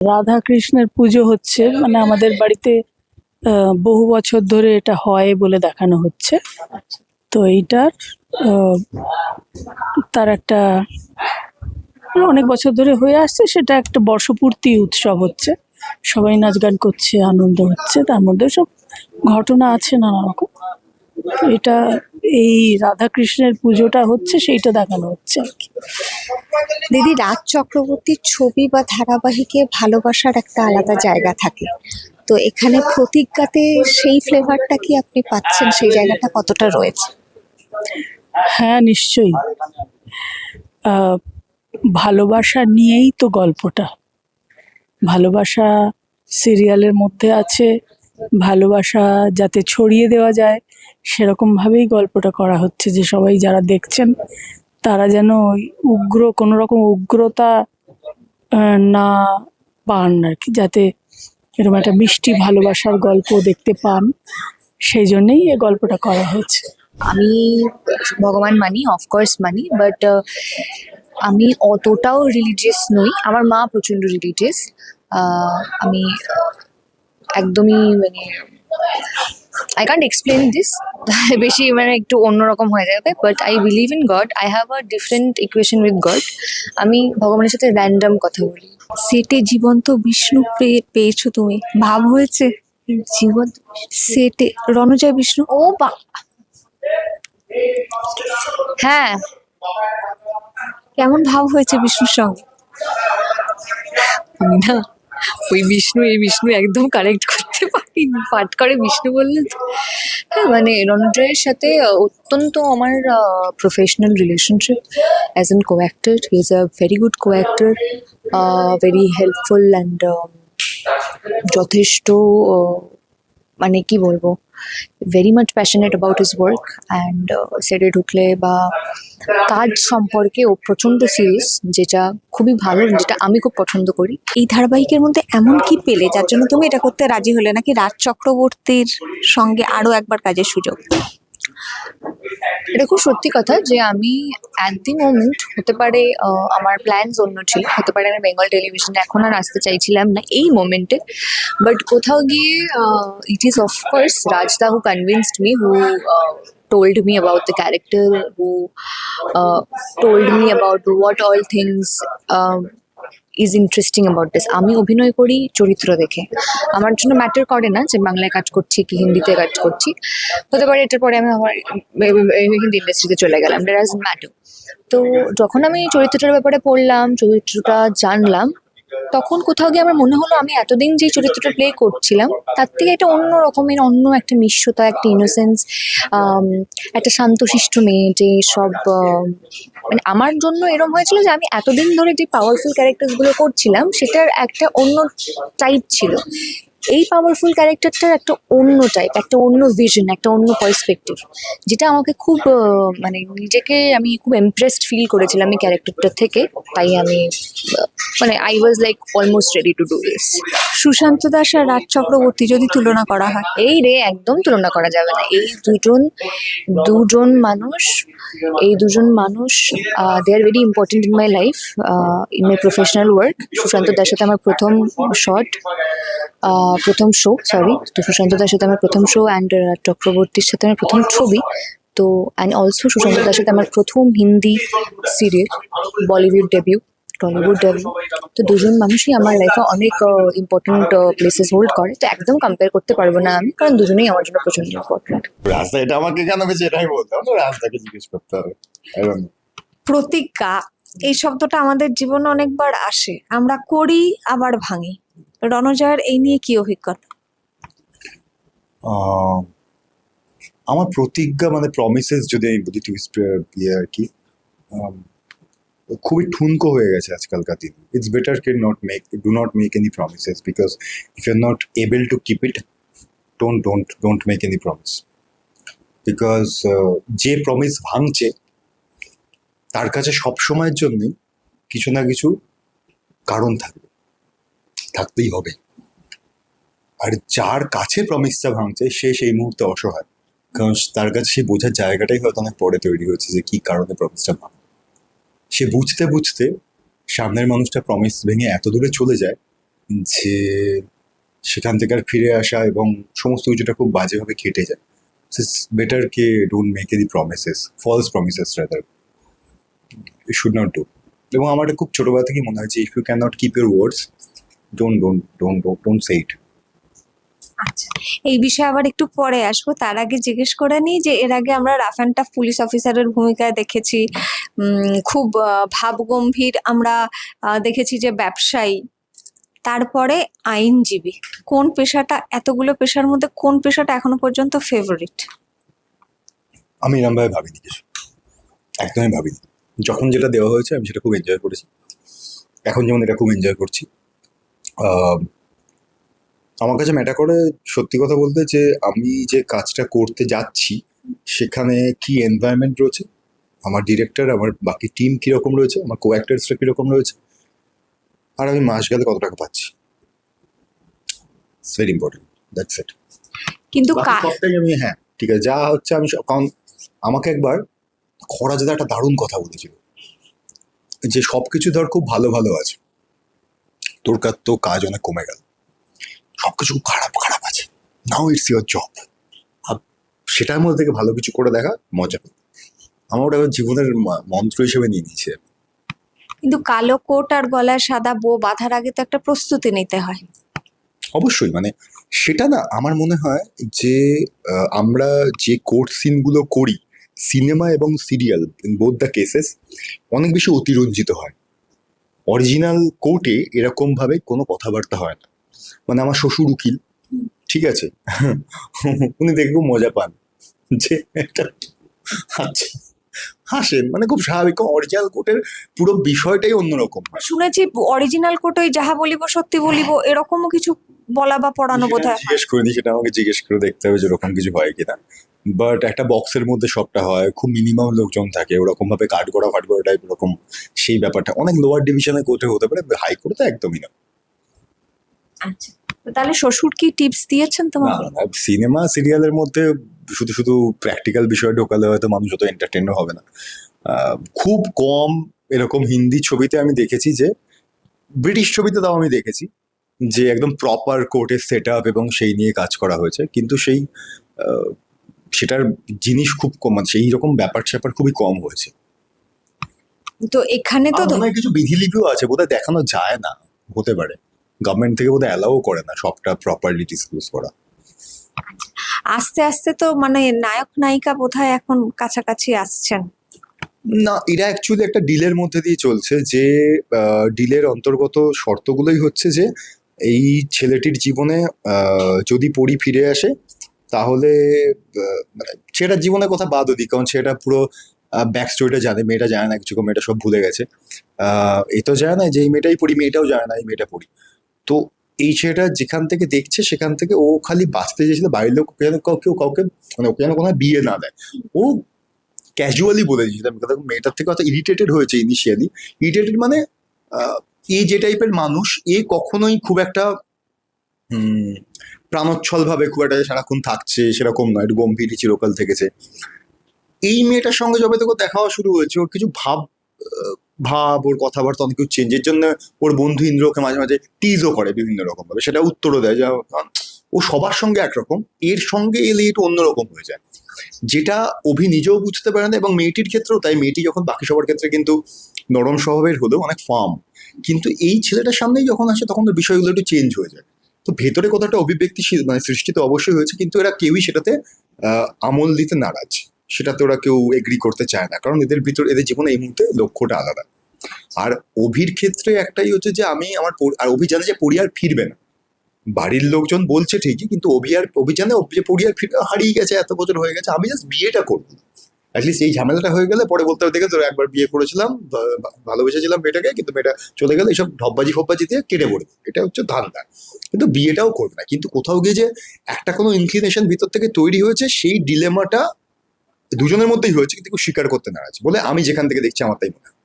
রাধা কৃষ্ণের পুজো হচ্ছে, মানে আমাদের বাড়িতে বহু বছর ধরে এটা হয় বলে দেখানো হচ্ছে। তো এইটার আহ, তার একটা অনেক বছর ধরে হয়ে আসছে, সেটা একটা বর্ষপূর্তি উৎসব হচ্ছে। সবাই নাচ গান করছে, আনন্দ হচ্ছে, তার মধ্যে সব ঘটনা আছে নানা রকম। এটা এই রাধা কৃষ্ণের পুজোটা হচ্ছে, সেইটা দেখানো হচ্ছে আর কি। দিদি, রাজ চক্রবর্তীর ছবি বা ধারাবাহিকে ভালোবাসার একটা আলাদা জায়গা থাকে। তো এখানে প্রতিজ্ঞাতে সেই ফ্লেভারটা কি আপনি পাচ্ছেন? সেই জায়গাটা কতটা রয়েছে? হ্যাঁ, নিশ্চয়ই। আহ, ভালোবাসা নিয়েই তো গল্পটা। ভালোবাসা সিরিয়ালের মধ্যে আছে, ভালোবাসা যাতে ছড়িয়ে দেওয়া যায় সেরকম ভাবেই গল্পটা করা হচ্ছে, যে সবাই যারা দেখছেন তারা যেন ওই কোনো রকম উগ্রতা না পান আর কি, যাতে এরকম একটা মিষ্টি ভালোবাসার গল্প দেখতে পান, সেই জন্যেই এই গল্পটা করা হয়েছে। আমি ভগবান মানি, অফকোর্স মানি, বাট আমি অতটাও রিলিজিয়াস নই। আমার মা প্রচন্ড রিলিজিয়াস। আমি একদমই মানে আই কান্ট এক্সপ্লেন দিস। বেশি মানে একটু অন্যরকম হয়ে যাবে, but I believe in god. I have a different equation with god. আমি ভগবানের সাথে র্যান্ডম কথা বলি। সেটে জীবন্ত বিষ্ণু পেয়েছো তুমি, ভাব হয়েছে? জীবন্ত সেটে রণজয় বিষ্ণু, ও বা হ্যাঁ, কেমন ভাব হয়েছে বিষ্ণুর সঙ্গে? আমি না ওই বিষ্ণু এই বিষ্ণু একদম কানেক্ট করতে পারিনি। পাঠ করে বিষ্ণু বললে তো। হ্যাঁ, মানে রণজয়ের সাথে অত্যন্ত আমার professional relationship as an co actor. He is a very good co actor, very helpful and যথেষ্ট মানে কি বলবো, very much passionate about his work. And সেটে ঢুকলে বা কাজ সম্পর্কে ও প্রচণ্ড সিরিয়াস, যেটা খুবই ভালো, যেটা আমি খুব পছন্দ করি। এই ধারাবাহিকের মধ্যে এমন কি পেলে যার জন্য তুমি এটা করতে রাজি হলে, নাকি রাজ চক্রবর্তীর সঙ্গে আরো একবার কাজের সুযোগ? এটা খুব সত্যি কথা যে আমি অ্যাট দি মোমেন্ট, হতে পারে আমার প্ল্যানস অন্য ছিল, হতে পারে আমি বেঙ্গল টেলিভিশনে এখন আর আসতে চাইছিলাম না এই মোমেন্টে, বাট কোথাও গিয়ে ইট ইজ অফকোর্স রাজদা who convinced me, who told me about the character, who told me about what all things is interesting about this. আমি অভিনয় করি চরিত্র দেখে। আমার জন্য ম্যাটার করে না যে বাংলায় কাজ করছি কি হিন্দিতে কাজ করছি। হতে পারে এটার পরে আমি আমার হিন্দি ইন্ডাস্ট্রিতে চলে গেলাম, ডাজন্ট ম্যাটার। তো যখন আমি চরিত্রটার ব্যাপারে পড়লাম, চরিত্রটা জানলাম, তখন কোথাও গিয়ে আমার মনে হলো আমি এতদিন যে চরিত্রটা প্লে করছিলাম তার থেকে এটা অন্য রকমের, অন্য একটা মিষ্টতা, একটা ইনোসেন্স, একটা শান্তশিষ্ট মেয়ে যে সব মানে আমার জন্য এরকম হয়েছিল যে আমি এতদিন ধরে যে পাওয়ারফুল ক্যারেক্টারসগুলো করছিলাম সেটার একটা অন্য টাইপ ছিল। এই পাওয়ারফুল ক্যারেক্টারটার একটা অন্য টাইপ, একটা অন্য ভিশন, একটা অন্য পার্সপেক্টিভ, যেটা আমাকে খুব মানে নিজেকে আমি খুব ইমপ্রেসড ফিল করেছিলাম এই ক্যারেক্টারটা থেকে। তাই আমি মানে I was like almost ready to do this. Sushanta Das আর রাজ চক্রবর্তী যদি তুলনা করা হয়, এই রে একদম তুলনা করা যাবে না। এই দুজন দুজন মানুষ এই দুজন মানুষ they are very important in my life, in my professional work. Sushanta দার সাথে আমার প্রথম শো, সরি, তো সুশান্ত দার সাথে আমার প্রথম শো, অ্যান্ড চক্রবর্তীর সাথে আমার প্রথম ছবি। তো অ্যান্ড অলসো সুশান্ত দার সাথে আমার প্রথম Hindi serial, Bollywood debut, Tollywood debut. তো দুজন মানুষই আমার লাইফে অনেক ইম্পর্টেন্ট প্লেসেস হোল্ড করে। তো একদম কম্পেয়ার করতে পারবো না আমি, কারণ দুজনেই আমার জন্য প্রচন্ড ইম্পর্টেন্ট। রাস্তা এটা আমাকে কেন বেশি এটাই বলতে হবে, রাস্তাকে জিজ্ঞেস করতে হবে। প্রতিজ্ঞা এই শব্দটা আমাদের জীবনে অনেকবার আসে, আমরা করি আবার ভাঙি। রণজয়ের এই নিয়ে কি অভিজ্ঞতা? আমার প্রতিজ্ঞা মানে প্রমিসেস, যদি আমি বলি টু ইয়ে আর কি, খুবই ঠুনকো হয়ে গেছে আজকালকার দিনে। It's better do not make any promises, because if you are not able to keep it, don't make any promise. Because যে প্রমিস ভাঙছে তার কাছে সব সময়ের জন্যই কিছু না কিছু কারণ থাকতেই হবে। আর যার কাছে প্রমিসটা ভাঙছে সে সেই মুহূর্তে অসহায়, কারণ তার কাছে সেই বোঝার জায়গাটাই হয়তো অনেক পরে তৈরি হচ্ছে যে কি কারণে প্রমিসটা ভাঙে। সে বুঝতে বুঝতে সামনের মানুষটা প্রমিস ভেঙে এত দূরে চলে যায় যে সেখান থেকে আর ফিরে আসা এবং সমস্ত কিছুটা খুব বাজেভাবে কেটে যায়। ইটস বেটার কে don't make any promises, false promises rather, you should not do. এবং আমার এটা খুব ছোটবেলা থেকেই মনে হয় যে if you can not keep your words, don't say it. আচ্ছা, এই বিষয়ে আবার একটু পরে আসবো, তার আগে জিজ্ঞেস করে নিই যে এর আগে আমরা রাফ অ্যান্ড টাফ পুলিশ অফিসারের ভূমিকায় দেখেছি, খুব ভাবগম্ভীর আমরা দেখেছি যে ব্যবসায়ী, তারপরে আইনজীবী। কোন পেশাটা, এতগুলো পেশার মধ্যে কোন পেশাটা এখনো পর্যন্ত ফেভারিট? আমি এরমভাবে ভাবিনি কিছু, একদমই ভাবিনি। যখন যেটা দেওয়া হয়েছে আমি সেটা খুব এনজয় করেছি, এখন যেমন এটা খুব এনজয় করছি। আমার কাছে ম্যাটার করে সত্যি কথা বলতে যে আমি যে কাজটা করতে যাচ্ছি সেখানে কি এনভায়রনমেন্ট রয়েছে, আমার ডিরেক্টর, আমার বাকি টিম কীরকম রয়েছে, আমার কো অ্যাক্টার্সরা কীরকম রয়েছে, আর আমি মাস গেলে কত টাকা পাচ্ছি। It's very important, that's it. কিন্তু সবটাই আমি, হ্যাঁ ঠিক আছে যা হচ্ছে আমি কারণ আমাকে একবার খরাজাদা একটা দারুণ কথা বলেছিল যে সব কিছু ধর খুব ভালো ভালো আছে, তোর তো কাজ অনেক কমে গেল, সব কিছু খুব খারাপ খারাপ আছে, নাও ইটস ইউর জব, সেটার মধ্যে থেকে ভালো কিছু করে দেখা মজা পাবে। আমার ওটা জীবনের মন্ত্র হিসেবে নিয়ে নিয়েছে। কিন্তু কালো কোট আর গলায় সাদা বো বাঁধার আগে তো একটা প্রস্তুতি নিতে হয়। অবশ্যই, মানে সেটা না আমার মনে হয় যে আমরা যে কোর্ট সিনগুলো করি সিনেমা এবং serial, in both the cases অনেক বেশি অতিরঞ্জিত হয়। অরিজিনাল কোর্টে এরকম ভাবে কোনো কথাবার্তা হয় না। মানে আমার শ্বশুর উকিল, ঠিক আছে, উনি দেখে খুব মজা পান যে একটা আচ্ছা হাসেন, মানে খুব স্বাভাবিক। অরিজিনাল কোর্টের পুরো বিষয়টাই অন্যরকম হয়। শুনেছি অরিজিনাল কোর্টে যাহা বলিব সত্যি বলিব, এরকমও কিছু বলা বা পড়ানো বোধ হয়। জিজ্ঞেস করিনি, সেটা আমাকে জিজ্ঞেস করে দেখতে হবে যে ওরকম কিছু হয় কিনা। বাট একটা বক্সের মধ্যে সবটা হয়, খুব মিনিমাম লোকজন থাকে, ওরকম ভাবে কাট করা ফাট করা টাইপ ওরকম সেই ব্যাপারটা অনেক লোয়ার ডিভিশনে কোর্টে হতে পারে, হাইকোর্টে তো একদমই না। আচ্ছা, তো তাহলে শ্বশুর কি টিপস দিয়েছেন তোমার? না, সিনেমা সিরিয়ালের মধ্যে শুধু শুধু প্র্যাকটিক্যাল বিষয় ঢোকালে হয়তো মানুষ অত এন্টারটেনও হবে না। খুব কম এরকম হিন্দি ছবিতে আমি দেখেছি যে, ব্রিটিশ ছবিতে তাও আমি দেখেছি যে একদম প্রপার কোর্টের সেট আপ এবং সেই নিয়ে কাজ করা হয়েছে, কিন্তু সেই সেটার জিনিস খুব কম, মানে সেই রকম ব্যাপার স্যাপার খুবই কম হয়েছে। তো এখানে তো অনেক কিছু বিধিলিপিও আছে বোধহয় দেখানো যায় না, হতে পারে গভর্নমেন্ট থেকে বোধহয় অ্যালাও করে না সবটা প্রপারলি ডিসক্লোজ করা। আস্তে আস্তে তো মানে নায়ক নায়িকা বোধহয় এখন কাছাকাছি আসছেন। না, এরা অ্যাকচুয়ালি একটা ডিলের মধ্যে দিয়ে চলছে, যে ডিলের অন্তর্গত শর্তগুলোই হচ্ছে যে এই ছেলেটির জীবনে যদি পরি ফিরে আসে তাহলে মানে সেটার জীবনের কথা বাদও দিই, কারণ সেটা পুরো ব্যাক স্টোরিটা জানে, মেয়েটা জানে না কিছু, মেয়েটা সব ভুলে গেছে। এ তো জানে না যে এই মেয়েটাই পড়ি, মেয়েটাও জানে না এই মেয়েটা পড়ি। তো এই ছেলেটা যেখান থেকে দেখছে সেখান থেকে ও খালি বাঁচতে চেয়েছিল, বাড়ির লোক যেন কাউকে মানে ওকে যেন কোনো বিয়ে না দেয়, ও ক্যাজুয়ালি বলে দিয়েছিলাম। মেয়েটার থেকে হয়তো ইরিটেটেড হয়েছে ইনিশিয়ালি। ইরিটেটেড মানে এ যে টাইপের মানুষ, এ কখনোই খুব একটা প্রাণোচ্ছল ভাবে খুব একটা সারাক্ষণ থাকছে সেরকম নয়, একটু গম্ভীরই চিরকাল থেকেছে। এই মেয়েটার সঙ্গে যবে থেকে দেখা হওয়া শুরু হয়েছে, ওর কিছু ভাব ওর কথাবার্তা অনেক কিছু চেঞ্জের জন্য ওর বন্ধু ইন্দ্র ওকে মাঝে মাঝে টিজও করে বিভিন্ন রকম ভাবে, সেটা উত্তরও দেয়, যা ও সবার সঙ্গে একরকম, এর সঙ্গে এলে একটু অন্যরকম হয়ে যায়, যেটা অভি নিজেও বুঝতে পারে না। এবং মেয়েটির ক্ষেত্রেও তাই, মেয়েটি যখন বাকি সবার ক্ষেত্রে কিন্তু নরম স্বভাবের হলেও অনেক ফার্ম, কিন্তু এই ছেলেটার সামনেই যখন আসে তখন তো বিষয়গুলো একটু চেঞ্জ হয়ে যায়। তো ভেতরে কতটা অভিব্যক্তি মানে সৃষ্টি তো অবশ্যই হয়েছে, কিন্তু এরা কেউই সেটাতে আমল দিতে নারাজ, সেটাতে ওরা কেউ এগ্রি করতে চায় না, কারণ এদের ভিতরে এদের জীবনে এই মুহূর্তে লক্ষ্যটা আলাদা। আর অভির ক্ষেত্রে একটাই হচ্ছে যে আমি আমার আর অভি জানে যে পরি আর ফিরবে না, বাড়ির লোকজন বলছে ঠিকই, কিন্তু অভি জানে যে পরি আর হারিয়ে গেছে, এত বছর হয়ে গেছে, আমি জাস্ট বিয়েটা করবো। অ্যাটলিস্ট এই ঝামেলাটা হয়ে গেলে পরে বলতে হবে দেখে তোর একবার বিয়ে করেছিলাম, ভালোবেসেছিলাম মেয়েটাকে, কিন্তু মেয়েটা চলে গেলে এইসব ঢপবাজি ফপবাজি দিয়ে কেটে পড়বে, এটা হচ্ছে ধান্দা। কিন্তু বিয়েটাও করবে না, কিন্তু কোথাও গিয়ে যে একটা কোনো ইনক্লিনেশন ভিতর থেকে তৈরি হয়েছে, সেই ডিলেমাটা দুজনের মধ্যেই হয়েছে, কিন্তু স্বীকার করতে নারাজ বলে আমি যেখান থেকে দেখছি আমার তাই মনে হয়।